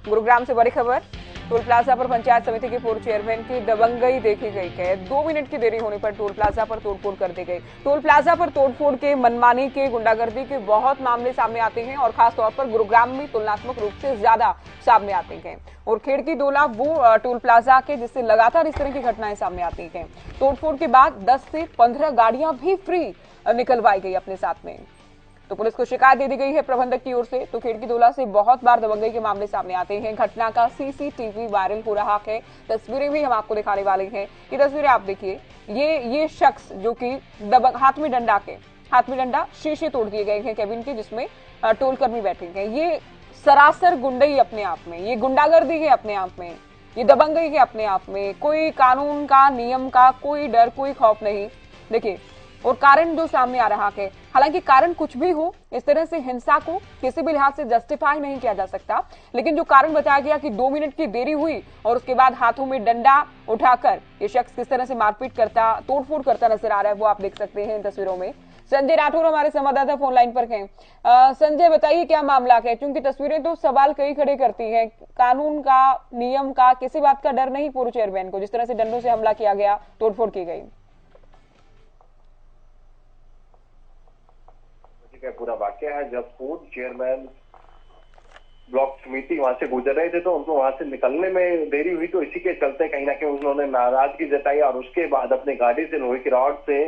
गुरुग्राम से बड़ी खबर। टोल प्लाजा पर पंचायत समिति के पूर्व चेयरमैन की दबंगई देखी गई है। 2 मिनट की देरी होने पर टोल प्लाजा पर तोड़फोड़ कर दी गई। टोल प्लाजा पर तोड़फोड़ के, मनमानी के, गुंडागर्दी के बहुत मामले सामने आते हैं और खासतौर पर गुरुग्राम में तुलनात्मक रूप से ज्यादा सामने आते हैं। और खेड़की दोला वो टोल प्लाजा के जिससे लगातार इस तरह की घटनाएं सामने आती हैं। तोड़फोड़ के बाद 10 से 15 गाड़ियां भी फ्री निकलवाई गई अपने साथ में। तो पुलिस को शिकायत दे दी गई है प्रबंधक की ओर से। तो खेड़की दोला से बहुत बार दबंगई के मामले सामने आते हैं। घटना का सीसीटीवी वायरल हो रहा है। तस्वीरें भी हम आपको दिखाने वाले हैं। ये तस्वीरें आप देखिए। ये शख्स जो कि हाथ में डंडा, शीशे तोड़ दिए गए हैं केबिन के, जिसमें टोल कर्मी बैठे हैं। ये सरासर गुंडई अपने आप में, ये गुंडागर्दी है अपने आप में, ये दबंगई है अपने आप में। कोई कानून का, नियम का कोई डर, कोई खौफ नहीं। देखिए, और कारण जो सामने आ रहा है, हालांकि कारण कुछ भी हो, इस तरह से हिंसा को किसी भी लिहाज से जस्टिफाई नहीं किया जा सकता, लेकिन जो कारण बताया गया कि 2 मिनट की देरी हुई और उसके बाद हाथों में डंडा उठाकर ये शख्स किस तरह से मारपीट करता, तोड़फोड़ करता नजर आ रहा है, वो आप देख सकते हैं इन तस्वीरों में। संजय राठौर हमारे संवाददाता फोन लाइन पर हैं। संजय, बताइए क्या मामला है, क्योंकि तस्वीरें तो सवाल कई खड़े करती हैं। कानून का, नियम का, किसी बात का डर नहीं पूर्व चेयरमैन को, जिस तरह से डंडों से हमला किया गया, तोड़फोड़ की गई। पूरा वाक्य है, जब पूर्व चेयरमैन ब्लॉक समिति वहां से गुजर रहे थे तो उनको वहां से निकलने में देरी हुई, तो इसी के चलते कहीं ना कहीं उन्होंने नाराजगी जताई और उसके बाद अपनी गाड़ी से लोहे की रॉड से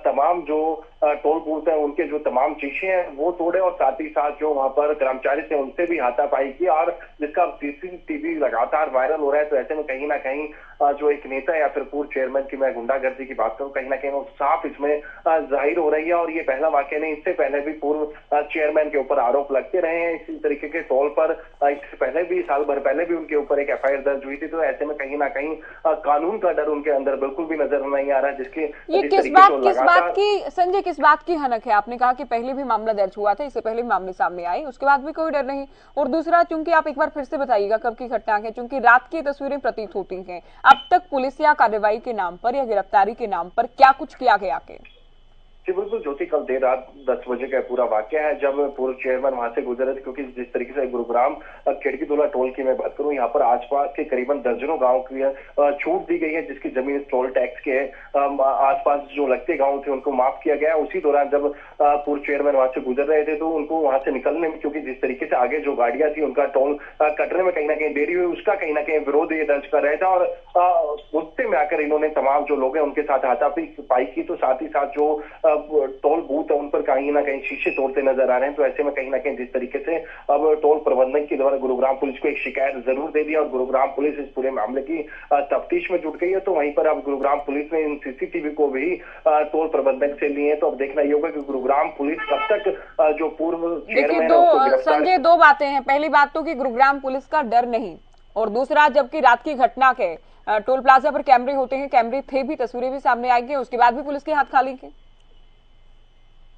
तमाम जो टोल बूथ है उनके जो तमाम शीशे हैं वो तोड़े और साथ ही साथ जो वहां पर कर्मचारी थे उनसे भी हाथापाई की, और जिसका सीसीटीवी लगातार वायरल हो रहा है। तो ऐसे में कहीं ना कहीं जो एक नेता या फिर पूर्व चेयरमैन की मैं गुंडागर्दी की बात करूं, कहीं ना कहीं वो साफ इसमें जाहिर हो रही है। और ये पहला वाक्य नहीं, इससे पहले भी पूर्व चेयरमैन के ऊपर आरोप लगते रहे हैं इसी तरीके के टोल पर। इससे पहले भी, साल भर पहले भी उनके ऊपर एक FIR दर्ज हुई थी। तो ऐसे में कहीं ना कहीं कानून का डर उनके अंदर बिल्कुल भी नजर नहीं आ रहा, जिसके संजय किस बात की हनक है? आपने कहा कि पहले भी मामला दर्ज हुआ था, इससे पहले भी मामले सामने आए, उसके बाद भी कोई डर नहीं। और दूसरा, चूंकि आप एक बार फिर से बताइएगा कब की घटना है, क्योंकि रात की तस्वीरें प्रतीत होती हैं। अब तक पुलिस या कार्रवाई के नाम पर या गिरफ्तारी के नाम पर क्या कुछ किया गया के? जी बिल्कुल ज्योति, कल देर रात 10 बजे का पूरा वाक्य है जब पूर्व चेयरमैन वहां से गुजरे थे। क्योंकि जिस तरीके से गुरुग्राम खेड़की दोला टोल की मैं बात करूं, यहाँ पर आसपास के करीबन दर्जनों गांव की छूट दी गई है, जिसकी जमीन टोल टैक्स के आसपास जो लगते गांव थे उनको माफ किया गया। उसी दौरान जब पूर्व चेयरमैन वहां से गुजर रहे थे तो उनको वहां से निकलने में, क्योंकि जिस तरीके से आगे जो गाड़ियां थी उनका टोल कटने में कहीं ना कहीं देरी हुई, उसका कहीं ना कहीं विरोध ये दर्ज कर रहे थे। और गुस्से में आकर इन्होंने तमाम जो लोग हैं उनके साथ हाथापाई की। तो साथ ही साथ जो टोल बूथ है उन पर कहीं ना कहीं शीशे तोड़ते नजर आ रहे हैं। तो ऐसे में कहीं ना कहीं जिस तरीके से अब टोल प्रबंधक के द्वारा गुरुग्राम पुलिस को एक शिकायत जरूर दे दी और गुरुग्राम पुलिस इस पूरे मामले की तफ्तीश में जुट गई है। तो वहीं पर अब गुरुग्राम पुलिस ने इन CCTV को भी टोल प्रबंधक से लिए। तो अब देखना ये होगा कि गुरुग्राम पुलिस कब तक जो पूर्व चेयरमैन है। संजय, 2 बातें हैं। पहली बात तो कि गुरुग्राम पुलिस का डर नहीं, और दूसरा, जबकि रात की घटना के टोल प्लाजा पर कैमरे होते हैं, कैमरे थे भी, तस्वीरें भी सामने आएंगी, उसके बाद भी पुलिस के हाथ खाली के।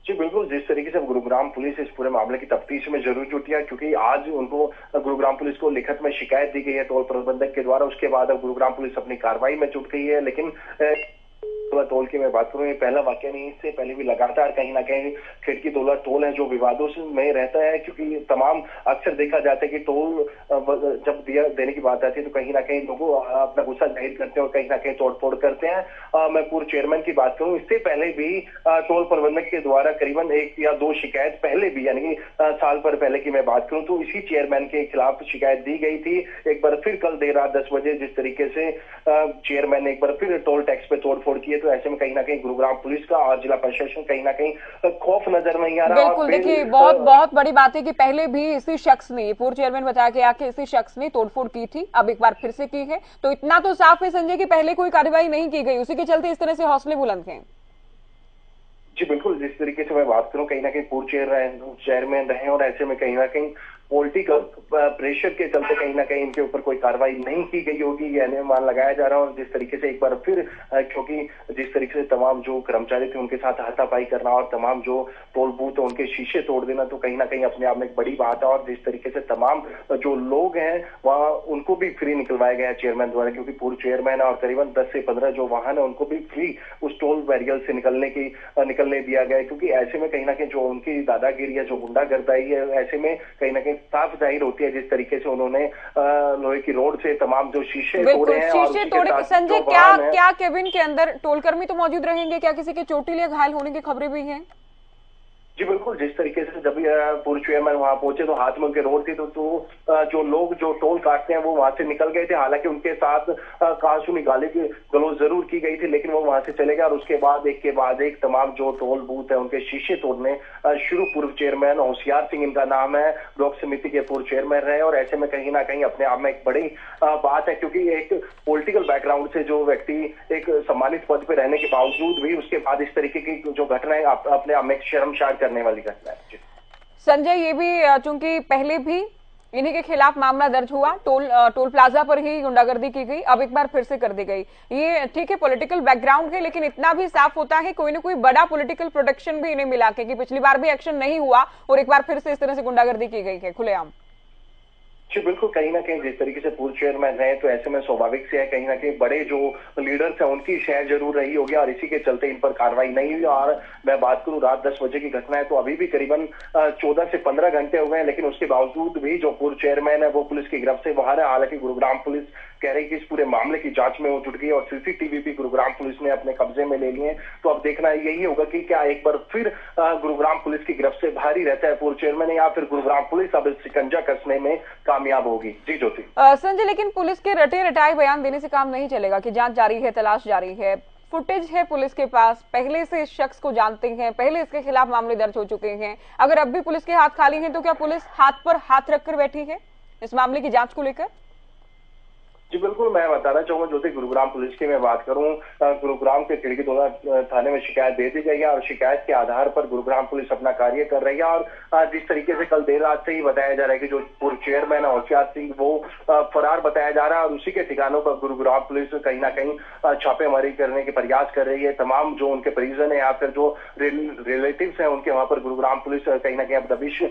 जी बिल्कुल, जिस तरीके से गुरुग्राम पुलिस इस पूरे मामले की तफ्तीश में जरूर जुटी है, क्योंकि आज उनको गुरुग्राम पुलिस को लिखित में शिकायत दी गई है टोल प्रबंधक के द्वारा। उसके बाद अब गुरुग्राम पुलिस अपनी कार्रवाई में जुट गई है। लेकिन टोल की मैं बात करूं, ये पहला वाक्य नहीं, इससे पहले भी लगातार कहीं ना कहीं खेड़की दोला टोल है जो विवादों में रहता है। क्योंकि तमाम अक्सर देखा जाता है कि टोल जब देने की बात आती है तो कहीं ना कहीं लोग अपना गुस्सा जाहिर करते हैं और कहीं ना कहीं तोड़फोड़ करते हैं। मैं पूर्व चेयरमैन की बात करूं, इससे पहले भी टोल प्रबंधक के द्वारा करीबन 1 या 2 शिकायत पहले भी, यानी कि साल भर पहले की मैं बात करूं तो इसी चेयरमैन के खिलाफ शिकायत दी गई थी। एक बार फिर कल देर रात 10 बजे जिस तरीके से चेयरमैन ने एक बार फिर टोल टैक्स पे तोड़फोड़ की है, तो ऐसे में कहीं ना कहीं गुरुग्राम पुलिस का और जिला प्रशासन कहीं ना कहीं खौफ नजर नहीं आ रहा। बिल्कुल, देखिए, बहुत बड़ी बात है कि पहले भी इसी शख्स ने, पूर्व चेयरमैन बताया गया कि इसी शख्स ने तोड़फोड़ की थी, अब एक बार फिर से की है। तो इतना तो साफ है संजय कि पहले कोई कार्रवाई नहीं की गई, उसी के चलते इस तरह से हौसले बुलंद हैं। जी बिल्कुल, जिस तरीके से मैं बात करूं, कहीं ना कहीं पूर्व चेयरमैन रहे और ऐसे में कहीं ना कहीं पॉलिटिकल प्रेशर के चलते कहीं ना कहीं इनके ऊपर कोई कार्रवाई नहीं की गई होगी, ये अनुमान लगाया जा रहा है। और जिस तरीके से एक बार फिर क्योंकि जिस तरीके से तमाम जो कर्मचारी थे उनके साथ हाथापाई करना और तमाम जो टोल बूथ है उनके शीशे तोड़ देना, तो कहीं ना कहीं अपने आप में एक बड़ी बात है। और जिस तरीके से तमाम जो लोग हैं वहाँ उनको भी फ्री निकलवाया गया चेयरमैन द्वारा, क्योंकि पूर्व चेयरमैन और करीबन 10 से 15 जो वाहन है उनको भी फ्री उस टोल बैरियर से निकलने दिया गया है। क्योंकि ऐसे में कहीं ना कहीं जो उनकी दादागिरी है, जो गुंडागर्दी है, ऐसे में कहीं ना कहीं साफ जाहिर होती है जिस तरीके से उन्होंने लोहे की रोड से तमाम जो शीशे बिल्कुल तोड़े हैं और शीशे उसी के तोड़े। साथ संजय, जो क्या वाहन है। क्या केबिन के अंदर टोलकर्मी तो मौजूद रहेंगे? क्या किसी के चोटिल या घायल होने की खबरें भी हैं? जी बिल्कुल, जिस तरीके से जब पूर्व चेयरमैन वहां पहुंचे तो हाथ में उनके रोड थी, तो जो लोग जो टोल काटते हैं वो वहां से निकल गए थे। हालांकि उनके साथ कानूनी गाली गलौज जरूर की गई थी, लेकिन वो वहां से चले गए और उसके बाद एक के बाद एक तमाम जो टोल बूथ है उनके शीशे तोड़ने शुरू। पूर्व चेयरमैन होशियार सिंह इनका नाम है, ब्लॉक समिति के पूर्व चेयरमैन रहे और ऐसे में कहीं ना कहीं अपने आप में एक बड़ी बात है, क्योंकि एक पॉलिटिकल बैकग्राउंड से जो व्यक्ति एक सम्मानित पद पे रहने के बावजूद भी उसके बाद इस तरीके की जो घटनाएं अपने आप में एक शर्मसार करने वाली घटना है। संजय, ये भी चूंकि पहले भी इन्हीं के खिलाफ मामला दर्ज हुआ, टोल प्लाजा पर ही गुंडागर्दी की गई, अब एक बार फिर से कर दी गई। ये ठीक है, पॉलिटिकल बैकग्राउंड है, लेकिन इतना भी साफ होता है कोई ना कोई बड़ा पॉलिटिकल प्रोटेक्शन भी इन्हें मिला के, कि पिछली बार भी एक्शन नहीं हुआ और एक बार फिर से इस तरह से गुंडागर्दी की गई है खुलेआम। जी बिल्कुल, कहीं ना कहीं जिस तरीके से पूर्व चेयरमैन रहे तो ऐसे में स्वाभाविक से है कहीं ना कहीं बड़े जो लीडर्स हैं उनकी शय जरूर रही होगी और इसी के चलते इन पर कार्रवाई नहीं हुई। और मैं बात करूं रात 10 बजे की घटना है तो अभी भी करीबन 14 से 15 घंटे हो गए हैं, लेकिन उसके बावजूद भी जो पूर्व चेयरमैन है वो पुलिस की गिरफ्त से बाहर है। हालांकि गुरुग्राम पुलिस कह रही है कि इस पूरे मामले की जांच में वो जुट गई और सीसीटीवी भी गुरुग्राम पुलिस ने अपने कब्जे में ले लिए। तो अब देखना यही होगा कि क्या एक बार फिर गुरुग्राम पुलिस की गिरफ्त से बाहर ही रहता है पूर्व चेयरमैन, या फिर गुरुग्राम पुलिस अब शिकंजा कसने में कामयाब होगी। जी ज्योति। संजय, लेकिन पुलिस के रटे रटाए बयान देने से काम नहीं चलेगा कि जांच जारी है, तलाश जारी है, फुटेज है पुलिस के पास, पहले से इस शख्स को जानते हैं, पहले इसके खिलाफ मामले दर्ज हो चुके हैं। अगर अब भी पुलिस के हाथ खाली हैं तो क्या पुलिस हाथ पर हाथ रखकर बैठी है इस मामले की जांच को लेकर? जी बिल्कुल, मैं बताना चाहूंगा ज्योति, गुरुग्राम पुलिस की मैं बात करूं, गुरुग्राम के खिड़कीदोला थाने में शिकायत दे दी गई है और शिकायत के आधार पर गुरुग्राम पुलिस अपना कार्य कर रही है। और जिस तरीके से कल देर रात से ही बताया जा रहा है कि जो पूर्व चेयरमैन है होशियार सिंह वो फरार बताया जा रहा है और उसी के ठिकानों पर गुरुग्राम पुलिस कहीं ना कहीं छापेमारी करने के प्रयास कर रही है। तमाम जो उनके परिजन है या फिर जो रिलेटिव्स है उनके वहां पर गुरुग्राम पुलिस कहीं ना कहीं अब दबिश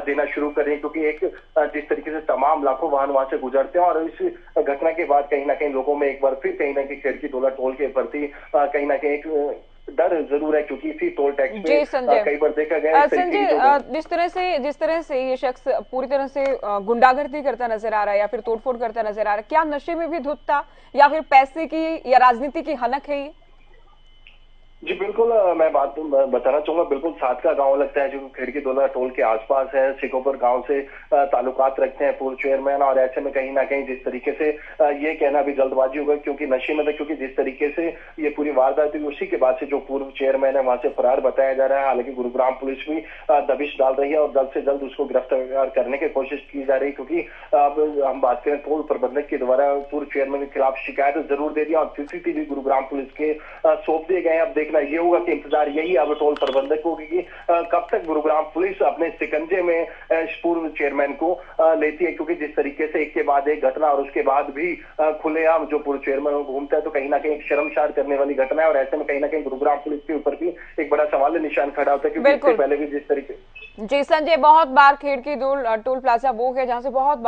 देना शुरू कर रही है, क्योंकि एक जिस तरीके से तमाम लाखों वाहन वहां से गुजरते हैं और इस घटना के बाद कहीं ना कहीं लोगों में एक बार फिर कहीं ना कहीं खिड़कीदोला टोल के प्रति कहीं ना कहीं एक डर जरूर है, क्योंकि इसी टोल टैक्स में कई बार देखा गया। संजय, जिस तरह से ये शख्स पूरी तरह से गुंडागर्दी करता नजर आ रहा है या फिर तोड़फोड़ करता नजर आ रहा है, क्या नशे में भी धुत था या फिर पैसे की या राजनीति की हनक है ये? जी बिल्कुल, मैं बात बताना चाहूंगा, बिल्कुल साथ का गांव लगता है जो खिड़कीदोला टोल के आसपास है। सिकोपर गांव से ताल्लुकात रखते हैं पूर्व चेयरमैन और ऐसे में कहीं ना कहीं जिस तरीके से ये कहना भी जल्दबाजी होगा क्योंकि नशे में था, क्योंकि जिस तरीके से ये पूरी वारदात हुई उसी के बाद से जो पूर्व चेयरमैन है वहां से फरार बताया जा रहा है। हालांकि गुरुग्राम पुलिस भी दबिश डाल रही है और जल्द से जल्द उसको गिरफ्तार करने की कोशिश की जा रही है, क्योंकि अब हम बात करें टोल प्रबंधक के द्वारा पूर्व चेयरमैन के खिलाफ शिकायत जरूर दे दी और सीसीटीवी गुरुग्राम पुलिस के सौंप दिए गए। अब देखना ये होगा कि इंतजार यही अब टोल प्रबंधक को कि कब तक गुरुग्राम पुलिस अपने शिकंजे में पूर्व चेयरमैन को लेती है, क्योंकि जिस तरीके से एक के बाद एक घटना और उसके बाद भी खुलेआम जो पूर्व चेयरमैन घूमता है तो कहीं ना कहीं एक शर्मसार करने वाली घटना है। और ऐसे में कहीं ना कहीं गुरुग्राम पुलिस के ऊपर भी एक बड़ा सवाल निशान खड़ा होता है, क्योंकि इससे पहले भी जिस तरीके। जी संजय, बहुत बार खिड़की टोल प्लाजा वो है जहां से बहुत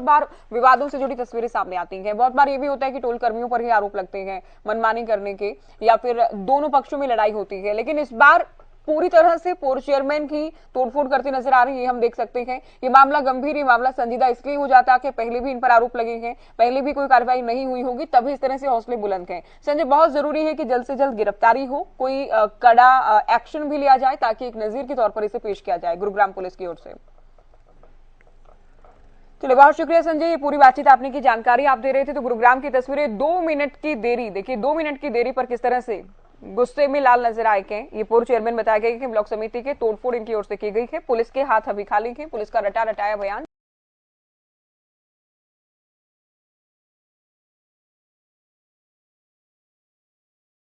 बार विवादों से जुड़ी तस्वीरें सामने आती हैं। बहुत बार ये भी होता है कि टोल कर्मियों पर ही आरोप लगते हैं मनमानी करने के या फिर दोनों पक्षों में लड़ाई होती है, लेकिन इस बार पूरी तरह से पूर्व चेयरमैन की तोड़फोड़ करती नजर आ रही है। हम देख सकते हैं ये मामला गंभीर, ये मामला संजीदा इसलिए हो जाता है कि पहले भी इन पर आरोप लगे हैं, पहले भी कोई कार्रवाई नहीं हुई होगी, तभी इस तरह से हौसले बुलंद हैं। संजय, बहुत जरूरी है कि जल्द से जल्द गिरफ्तारी हो, कोई कड़ा एक्शन भी लिया जाए ताकि एक नजीर के तौर पर इसे पेश किया जाए गुरुग्राम पुलिस की ओर से। चलिए, बहुत शुक्रिया संजय, ये पूरी बातचीत आपने की जानकारी आप दे रहे थे। तो गुरुग्राम की तस्वीरें 2 मिनट की देरी, देखिए 2 मिनट की देरी पर किस तरह से गुस्से में लाल नजर आए के ये पूर्व चेयरमैन बताया गया कि ब्लॉक समिति के तोड़फोड़ इनकी ओर से की गई है। पुलिस के हाथ अभी खाली है, पुलिस का रटा रटाया बयान।